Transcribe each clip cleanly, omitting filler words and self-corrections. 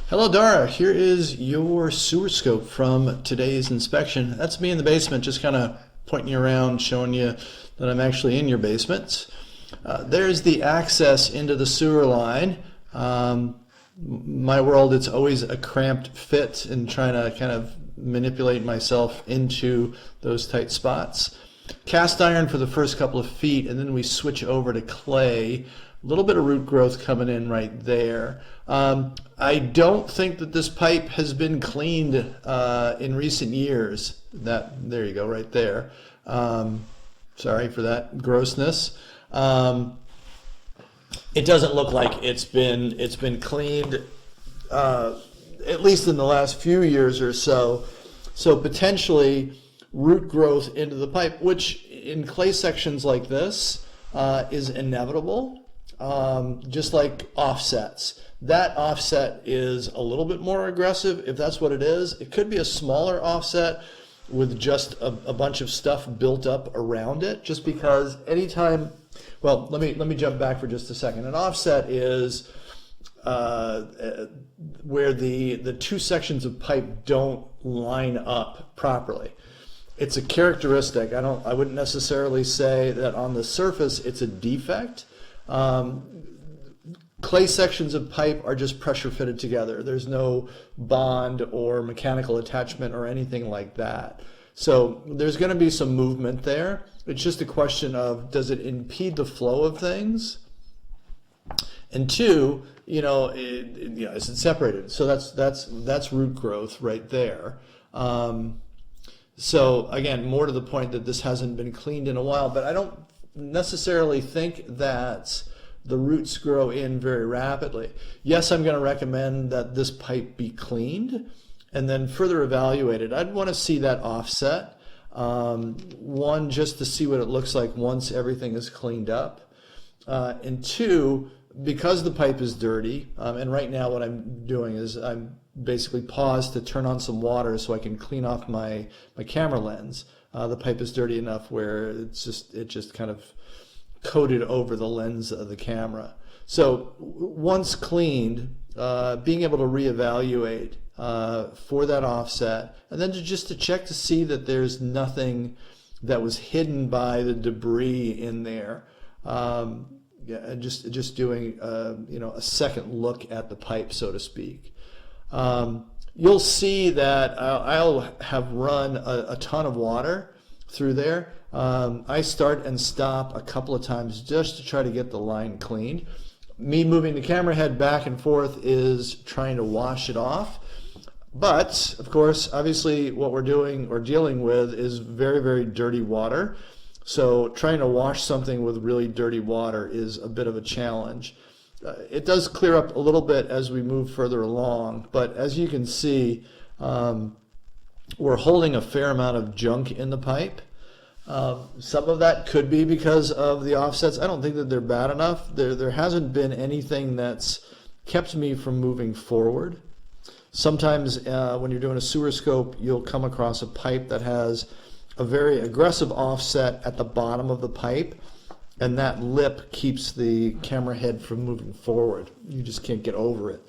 Hello Dara, here is your sewer scope from today's inspection. That's me in the basement, just kind of pointing you around, showing you that I'm actually in your basement. There's the access into the sewer line. My world, it's always a cramped fit and trying to kind of manipulate myself into those tight spots. Cast iron for the first couple of feet, and then we switch over to clay. A little bit of root growth coming in right there. I don't think that this pipe has been cleaned in recent years. There you go, right there. Sorry for that grossness. It doesn't look like it's been cleaned, at least in the last few years or so. So potentially root growth into the pipe, which in clay sections like this is inevitable. Just like offsets. That offset is a little bit more aggressive if that's what it is. It could be a smaller offset with just a bunch of stuff built up around it, just because anytime, well, let me jump back for just a second. An offset is where the two sections of pipe don't line up properly. It's a characteristic. I wouldn't necessarily say that on the surface it's a defect. Clay sections of pipe are just pressure fitted together. There's no bond or mechanical attachment or anything like that. So there's going to be some movement there. It's just a question of, does it impede the flow of things? And two, is it separated? So that's root growth right there. So again, more to the point that this hasn't been cleaned in a while, but I don't necessarily think that the roots grow in very rapidly. Yes, I'm going to recommend that this pipe be cleaned and then further evaluated. I'd want to see that offset. One, just to see what it looks like once everything is cleaned up. And two, because the pipe is dirty, and right now what I'm doing is I'm basically paused to turn on some water so I can clean off my camera lens. The pipe is dirty enough where it just kind of coated over the lens of the camera. So once cleaned, being able to reevaluate for that offset, and then just to check to see that there's nothing that was hidden by the debris in there. And just doing a second look at the pipe, so to speak. You'll see that I'll have run a ton of water through there. I start and stop a couple of times just to try to get the line cleaned. Me moving the camera head back and forth is trying to wash it off. But, of course, obviously what we're doing or dealing with is very, very dirty water. So trying to wash something with really dirty water is a bit of a challenge. It does clear up a little bit as we move further along, but as you can see, we're holding a fair amount of junk in the pipe. Some of that could be because of the offsets. I don't think that they're bad enough. There hasn't been anything that's kept me from moving forward. Sometimes when you're doing a sewer scope, you'll come across a pipe that has a very aggressive offset at the bottom of the pipe, and that lip keeps the camera head from moving forward. You just can't get over it.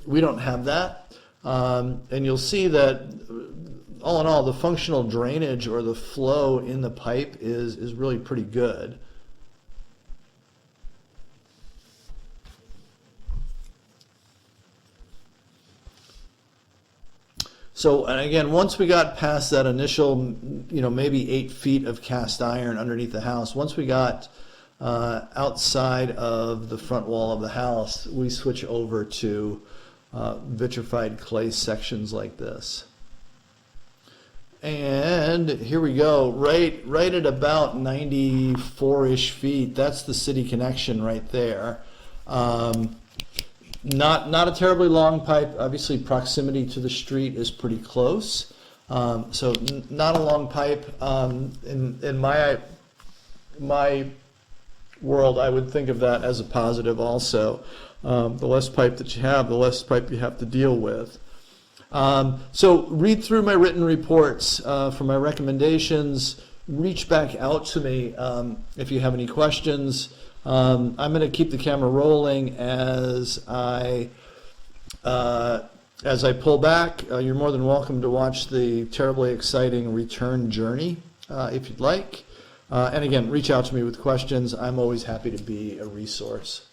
We don't have that, and you'll see that all in all, the functional drainage or the flow in the pipe is really pretty good. So, and again, once we got past that initial, maybe 8 feet of cast iron underneath the house, once we got outside of the front wall of the house, we switch over to vitrified clay sections like this. And here we go, right at about 94-ish feet. That's the city connection right there. Not a terribly long pipe. Obviously, proximity to the street is pretty close. So not a long pipe. In my world, I would think of that as a positive also. The less pipe that you have, the less pipe you have to deal with. So read through my written reports for my recommendations. Reach back out to me if you have any questions. I'm going to keep the camera rolling as I As I pull back, you're more than welcome to watch the terribly exciting return journey if you'd like. And again, reach out to me with questions. I'm always happy to be a resource.